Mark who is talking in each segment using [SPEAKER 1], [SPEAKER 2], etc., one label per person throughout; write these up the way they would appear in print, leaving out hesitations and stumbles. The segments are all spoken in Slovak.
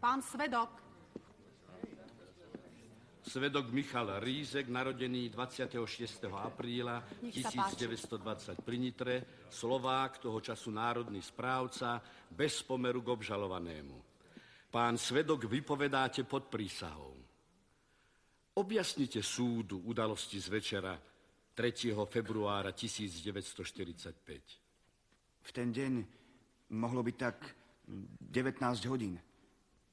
[SPEAKER 1] Pán svedok.
[SPEAKER 2] Svedok Michal Rízek, narodený 26. apríla 1920 pri Nitre, Slovák, toho času národný správca, bez pomeru k obžalovanému. Pán svedok, vypovedáte pod prísahou. Objasnite súdu udalosti z večera 3. februára 1945.
[SPEAKER 3] V ten deň mohlo byť tak 19 hodín.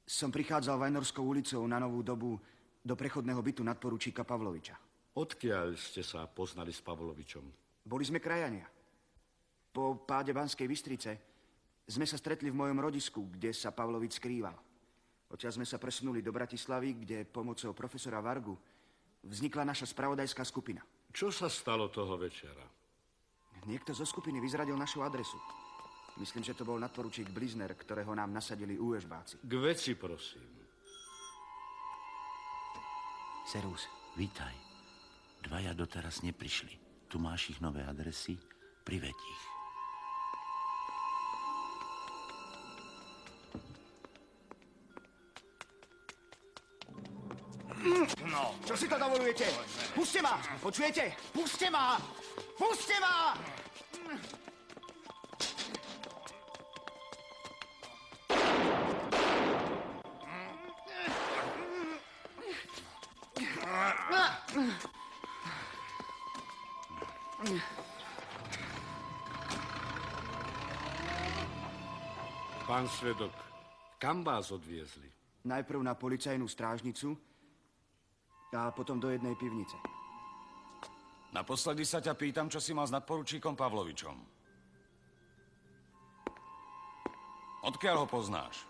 [SPEAKER 3] Som prichádzal Vajnorskou ulicou na Novú Dobu do prechodného bytu nadporučíka Pavloviča.
[SPEAKER 2] Odkiaľ ste sa poznali s Pavlovičom?
[SPEAKER 3] Boli sme krajania. Po páde Banskej Bystrice sme sa stretli v mojom rodisku, kde sa Pavlovič skrýval. Odtiaľ sme sa presunuli do Bratislavy, kde pomocou profesora Vargu vznikla naša spravodajská skupina.
[SPEAKER 2] Čo sa stalo toho večera?
[SPEAKER 3] Niekto zo skupiny vyzradil našu adresu. Myslím, že to bol nadporučík Blizner, ktorého nám nasadili úežbáci.
[SPEAKER 2] K veci, prosím.
[SPEAKER 4] Servus. Vítaj. Dvaja doteraz neprišli. Tu máš ich nové adresy, priveď ich.
[SPEAKER 3] No. Čo si to dovolujete? Puste ma! Počujete? Puste ma! Puste ma!
[SPEAKER 2] Pán svedok, kam vás odviezli?
[SPEAKER 3] Najprv na policajnú strážnicu a potom do jednej pivnice.
[SPEAKER 5] Naposledy sa ťa pýtam, čo si mal s nadporučíkom Pavlovičom. Odkiaľ ho poznáš?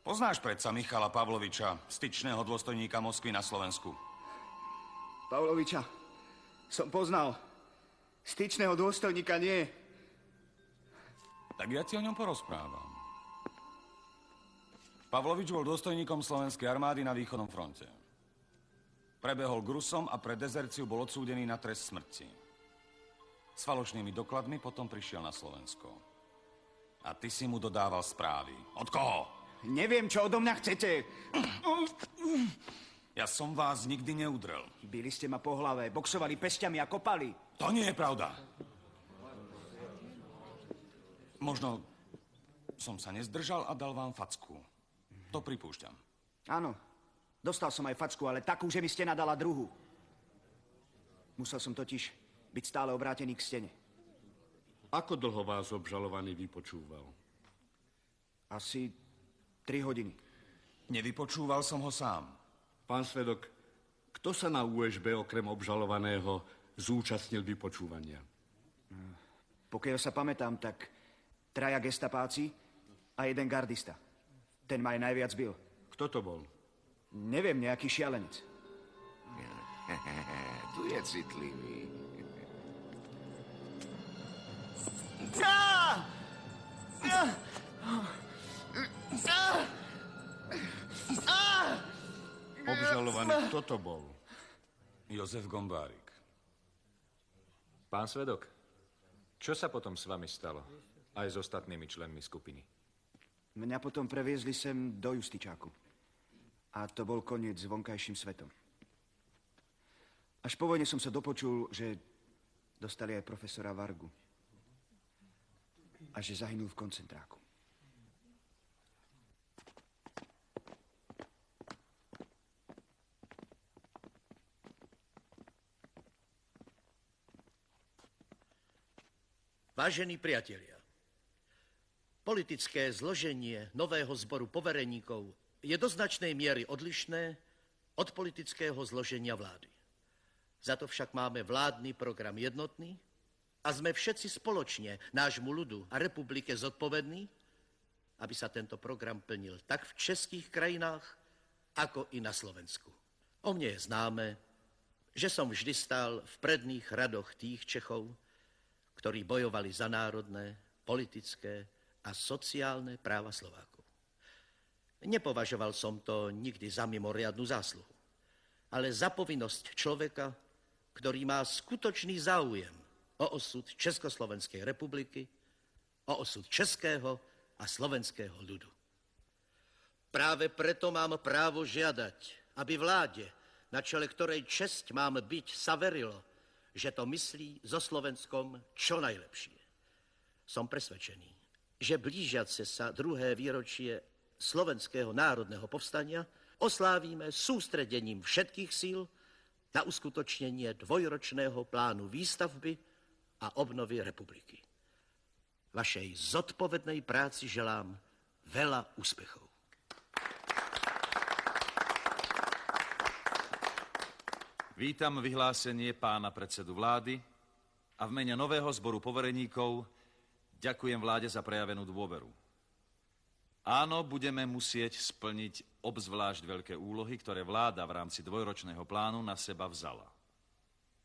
[SPEAKER 5] Poznáš predsa Michala Pavloviča, styčného dôstojníka Moskvy na Slovensku?
[SPEAKER 3] Pavloviča som poznal. Styčného dôstojníka nie.
[SPEAKER 5] Tak ja ti o ňom porozprávam. Pavlovič bol dôstojníkom slovenskej armády na východnom fronte. Prebehol k Rusom a pre dezerciu bol odsúdený na trest smrti. S falošnými dokladmi potom prišiel na Slovensko. A ty si mu dodával správy. Od koho?
[SPEAKER 3] Neviem, čo odo mňa chcete.
[SPEAKER 5] Ja som vás nikdy neudrel.
[SPEAKER 3] Bili ste ma po hlave, boxovali pesťami a kopali.
[SPEAKER 5] To nie je pravda. Možno som sa nezdržal a dal vám facku. To pripúšťam.
[SPEAKER 3] Áno, dostal som aj facku, ale takú, že mi stena dala druhú. Musel som totiž byť stále obrátený k stene.
[SPEAKER 2] Ako dlho vás obžalovaný vypočúval?
[SPEAKER 3] Asi 3 hodiny.
[SPEAKER 5] Nevypočúval som ho sám.
[SPEAKER 2] Pán svedok, kto sa na USB okrem obžalovaného zúčastnil vypočúvania?
[SPEAKER 3] Pokiaľ sa pamätám, tak 3 gestapáci a 1 gardista. Ten ma aj najviac bil.
[SPEAKER 2] Kto to bol?
[SPEAKER 3] Neviem, nejaký šialenec.
[SPEAKER 6] Tu je citlivý.
[SPEAKER 2] Obžalovaný, kto to bol?
[SPEAKER 5] Jozef Gombárik.
[SPEAKER 7] Pán svedok, čo sa potom s vami stalo? Aj s ostatnými členmi skupiny?
[SPEAKER 3] Mňa potom previezli sem do Justičáku. A to bol koniec s vonkajším svetom. Až po vojne som sa dopočul, že dostali aj profesora Vargu. A že zahynul v koncentráku.
[SPEAKER 8] Vážení priatelia, politické zloženie nového zboru povereníkov je do značnej miery odlišné od politického zloženia vlády. Za to však máme vládny program jednotný a sme všetci spoločne nášmu ľudu a republike zodpovední, aby sa tento program plnil tak v českých krajinách, ako i na Slovensku. O mne je známe, že som vždy stál v predných radoch tých Čechov, ktorí bojovali za národné, politické a sociálne práva Slovákov. Nepovažoval som to nikdy za mimoriadnu zásluhu, ale za povinnosť človeka, ktorý má skutočný záujem o osud Československej republiky, o osud českého a slovenského ľudu. Práve preto mám právo žiadať, aby vláde, na čele ktorej česť mám byť, sa verilo, že to myslí so Slovenskom čo najlepšie. Som presvedčený, že blížiace sa 2. výročie Slovenského národného povstania oslávime sústredením všetkých síl na uskutočnenie dvojročného plánu výstavby a obnovy republiky. Vašej zodpovednej práci želám veľa úspechov.
[SPEAKER 1] Vítam vyhlásenie pána predsedu vlády a v mene nového zboru povereníkov ďakujem vláde za prejavenú dôveru. Áno, budeme musieť splniť obzvlášť veľké úlohy, ktoré vláda v rámci dvojročného plánu na seba vzala.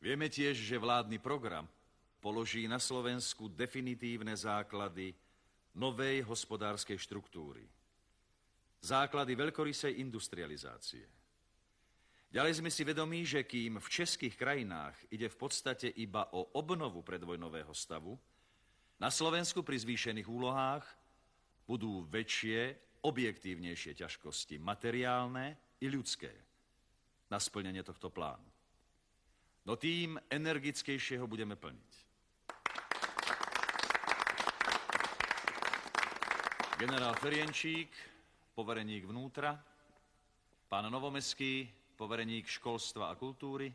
[SPEAKER 1] Vieme tiež, že vládny program položí na Slovensku definitívne základy novej hospodárskej štruktúry. Základy veľkorysej industrializácie. Ďalej sme si vedomí, že kým v českých krajinách ide v podstate iba o obnovu predvojnového stavu, na Slovensku pri zvýšených úlohách budú väčšie, objektívnejšie ťažkosti, materiálne i ľudské, na splnenie tohto plánu. No tým energickejšie ho budeme plniť. Generál Ferienčík, povereník vnútra, pán Novomeský, povereník školstva a kultúry.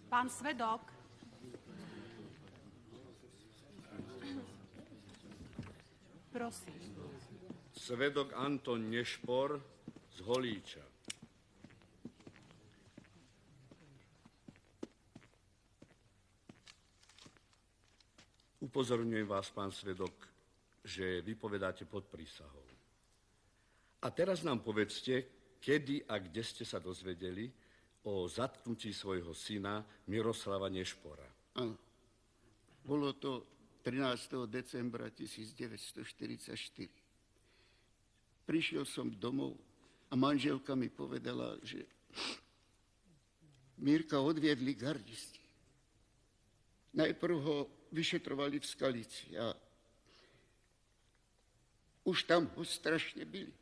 [SPEAKER 9] Pán Svedok. Prosím.
[SPEAKER 2] Svedok Anton Nešpor z Holíča. Upozorňujem vás, pán svedok, že vypovedáte pod prísahou. A teraz nám povedzte, kedy a kde ste sa dozvedeli o zatknutí svojho syna Miroslava Nešpora.
[SPEAKER 10] Áno. Bolo to 13. decembra 1944. Prišiel som domov a manželka mi povedala, že Mirka odviedli gardisti. Najprv ho vyšetrovali v Skalici a už tam ho strašne bili.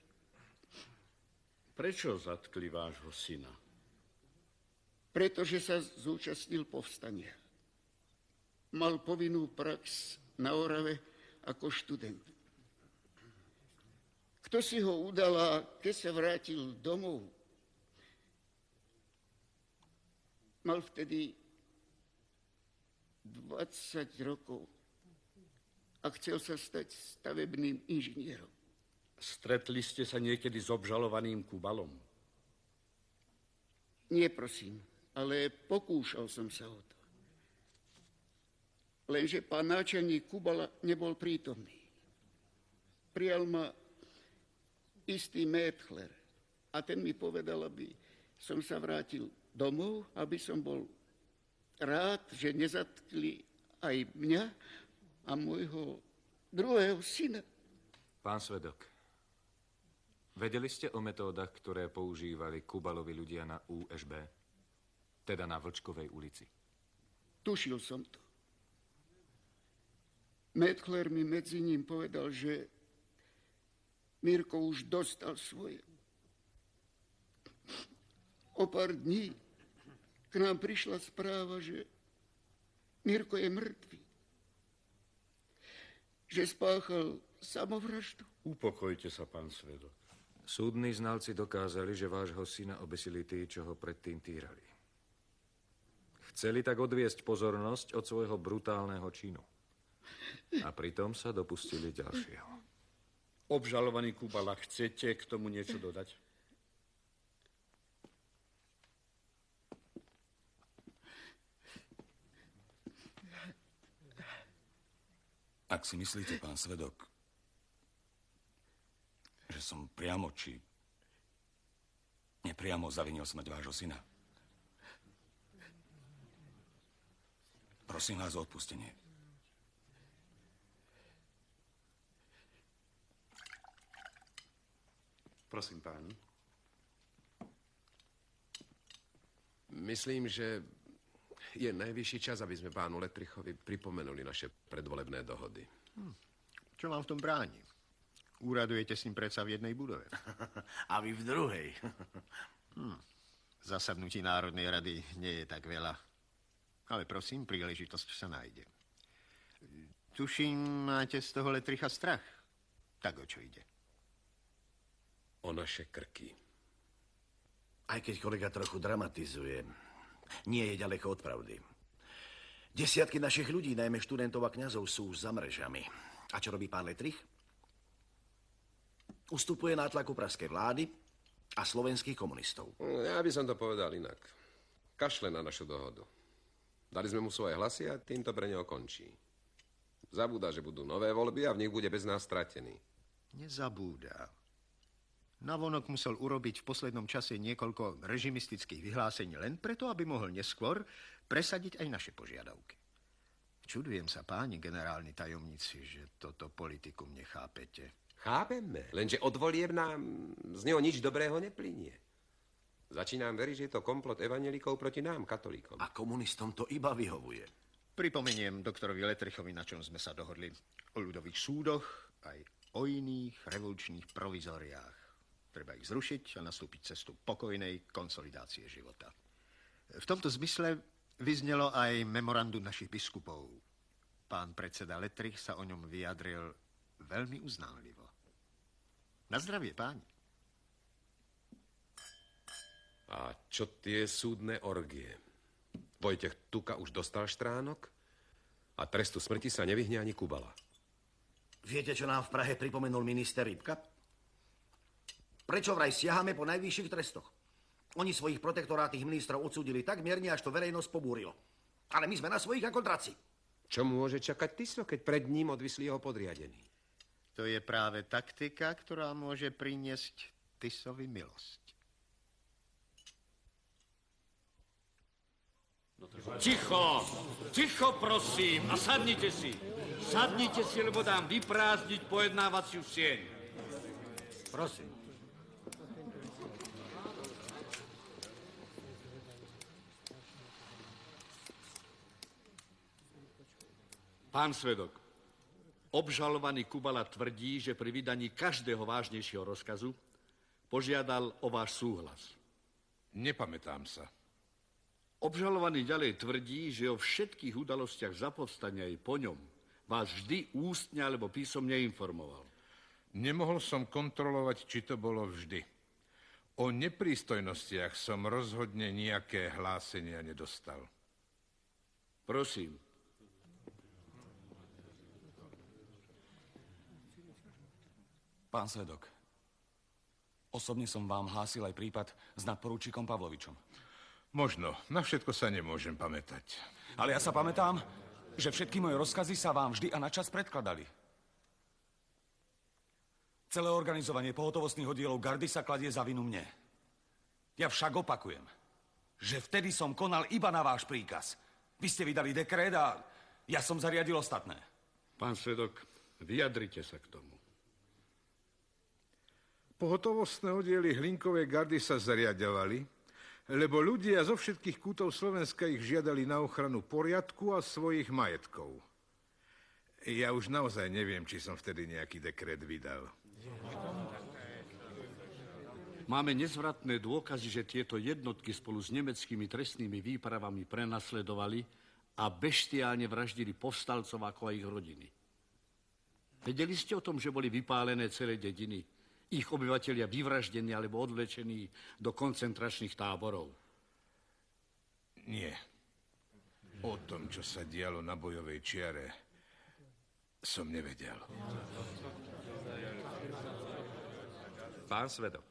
[SPEAKER 2] Prečo zatkli vášho syna?
[SPEAKER 10] Pretože sa zúčastnil povstania. Mal povinnú prax na Orave ako študent. Kto si ho udal a keď sa vrátil domov, mal vtedy 20 rokov a chcel sa stať stavebným inžinierom.
[SPEAKER 2] Stretli ste sa niekedy s obžalovaným Kubalom?
[SPEAKER 10] Nie, prosím, ale pokúšal som sa o to. Lenže pán náčelník Kubala nebol prítomný. Prijal ma istý Mettler a ten mi povedal, aby som sa vrátil domov, aby som bol rád, že nezatkli aj mňa a môjho druhého syna.
[SPEAKER 7] Pán svedok, vedeli ste o metódach, ktoré používali Kubalovi ľudia na USB? Teda na Vlčkovej ulici.
[SPEAKER 10] Tušil som to. Mettler mi medzi ním povedal, že Mirko už dostal svoje. O pár dní k nám prišla správa, že Mirko je mŕtvý. Že spáchal samovraždu.
[SPEAKER 2] Upokojte sa, pán svedok.
[SPEAKER 7] Súdni znalci dokázali, že vášho syna obesili tí, čo ho predtým týrali. Chceli tak odviesť pozornosť od svojho brutálneho činu. A pritom sa dopustili ďalšieho.
[SPEAKER 2] Obžalovaný Kubala, chcete k tomu niečo dodať?
[SPEAKER 5] Ak si myslíte, pán svedok, že som priamo či nepriamo zavinil smrť vášho syna, prosím vás o odpustenie.
[SPEAKER 6] Prosím, pán.
[SPEAKER 11] Myslím, že je najvyšší čas, aby sme pánu Letrichovi pripomenuli naše predvolebné dohody.
[SPEAKER 12] Čo vám v tom bráni? Úradujete s ním predsa v jednej budove.
[SPEAKER 13] A vy v druhej.
[SPEAKER 12] Zasadnutí Národnej rady nie je tak veľa. Ale prosím, príležitosť sa nájde. Tuším, máte z toho Lettricha strach. Tak o čo ide?
[SPEAKER 11] O naše krky.
[SPEAKER 13] Aj keď kolega trochu dramatizuje, nie je ďaleko od pravdy. Desiatky našich ľudí, najmä študentov a kňazov, sú už za mrežami. A čo robí pán Lettrich? Ustupuje nátlaku pražskej vlády a slovenských komunistov.
[SPEAKER 11] Ja by som to povedal inak. Kašle na našu dohodu. Dali sme mu svoje hlasy a tým to pre neho končí. Zabúda, že budú nové voľby a v nich bude bez nás stratený.
[SPEAKER 12] Nezabúda. Navonok musel urobiť v poslednom čase niekoľko režimistických vyhlásení len preto, aby mohol neskôr presadiť aj naše požiadavky. Čudujem sa, páni generálni tajomníci, že toto politikum nechápete.
[SPEAKER 11] Chápeme, lenže od volieb nám z neho nič dobrého neplynie. Začínam veriť, že je to komplot evanjelikov proti nám, katolíkom.
[SPEAKER 13] A komunistom to iba vyhovuje.
[SPEAKER 12] Pripomeniem doktorovi Lettrichovi, na čom sme sa dohodli. O ľudových súdoch, aj o iných revolučných provizoriách. Treba ich zrušiť a nastúpiť cestu pokojnej konsolidácie života. V tomto zmysle vyznelo aj memorandum našich biskupov. Pán predseda Lettrich sa o ňom vyjadril veľmi uznánlivo. Na zdravie, páni.
[SPEAKER 11] A čo tie súdne orgie? Vojtech Tuka už dostal štránok a trestu smrti sa nevyhne ani Kubala.
[SPEAKER 13] Viete, čo nám v Prahe pripomenul minister Rybka? Prečo vraj siahame po najvyšších trestoch? Oni svojich protektorátnych ministrov odsúdili tak mierne, až to verejnosť pobúrilo. Ale my sme na svojich ako draci.
[SPEAKER 11] Čo môže čakať Tiso, keď pred ním odvislí jeho podriadení?
[SPEAKER 12] To je práve taktika, ktorá môže priniesť Tisovi milosť.
[SPEAKER 2] Ticho, ticho prosím a sadnite si. Sadnite si, lebo dám vyprázdniť pojednávaciu sieň. Prosím. Pán svedok, obžalovaný Kubala tvrdí, že pri vydaní každého vážnejšieho rozkazu požiadal o váš súhlas.
[SPEAKER 14] Nepamätám sa.
[SPEAKER 2] Obžalovaný ďalej tvrdí, že o všetkých udalostiach za povstania aj po ňom vás vždy ústne alebo písomne informoval.
[SPEAKER 14] Nemohol som kontrolovať, či to bolo vždy. O neprístojnostiach som rozhodne nejaké hlásenia nedostal.
[SPEAKER 2] Prosím.
[SPEAKER 5] Pán svedok, osobne som vám hlásil aj prípad s nadporúčikom Pavlovičom.
[SPEAKER 14] Možno, na všetko sa nemôžem pamätať.
[SPEAKER 5] Ale ja sa pamätám, že všetky moje rozkazy sa vám vždy a načas predkladali. Celé organizovanie pohotovostných oddielov gardy sa kladie za vinu mne. Ja však opakujem, že vtedy som konal iba na váš príkaz. Vy ste vydali dekret a ja som zariadil ostatné.
[SPEAKER 2] Pán svedok, vyjadrite sa k tomu.
[SPEAKER 14] Pohotovostné oddiely Hlinkovej gardy sa zariadovali, lebo ľudia zo všetkých kútov Slovenska ich žiadali na ochranu poriadku a svojich majetkov. Ja už naozaj neviem, či som vtedy nejaký dekret vydal.
[SPEAKER 2] Máme nezvratné dôkazy, že tieto jednotky spolu s nemeckými trestnými výpravami prenasledovali a beštiálne vraždili povstalcov ako aj ich rodiny. Vedeli ste o tom, že boli vypálené celé dediny? Ich obyvatelia vyvraždení alebo odvlečení do koncentračných táborov?
[SPEAKER 14] Nie. O tom, čo sa dialo na bojovej čiare, som nevedel.
[SPEAKER 7] Pán svedok,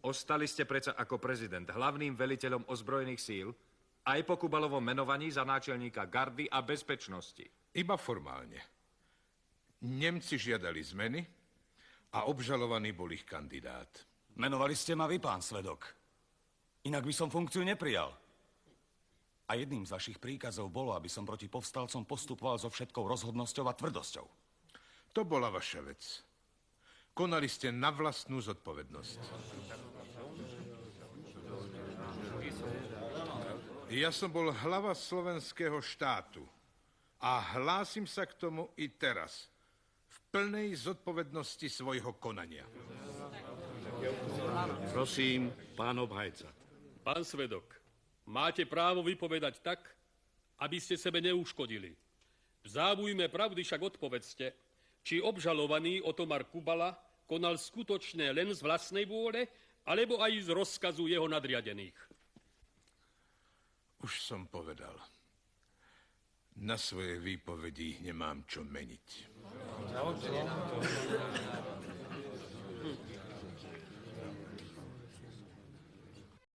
[SPEAKER 7] ostali ste predsa ako prezident hlavným veliteľom ozbrojených síl aj po Kubalovom menovaní za náčelníka gardy a bezpečnosti.
[SPEAKER 14] Iba formálne. Nemci žiadali zmeny a obžalovaný bol ich kandidát.
[SPEAKER 5] Menovali ste ma vy, pán svedok. Inak by som funkciu neprijal. A jedným z vašich príkazov bolo, aby som proti povstalcom postupoval so všetkou rozhodnosťou a tvrdosťou.
[SPEAKER 14] To bola vaša vec. Konali ste na vlastnú zodpovednosť. Ja som bol hlava slovenského štátu a hlásim sa k tomu i teraz. v plnej zodpovednosti svojho konania.
[SPEAKER 2] Prosím, pán obhajca.
[SPEAKER 15] Pán svedok, máte právo vypovedať tak, aby ste sebe neuškodili. V záujme pravdy však odpovedzte, či obžalovaný Otomar Kubala konal skutočne len z vlastnej vôle, alebo aj z rozkazu jeho nadriadených.
[SPEAKER 14] Už som povedal. Na svoje výpovedi nemám čo meniť.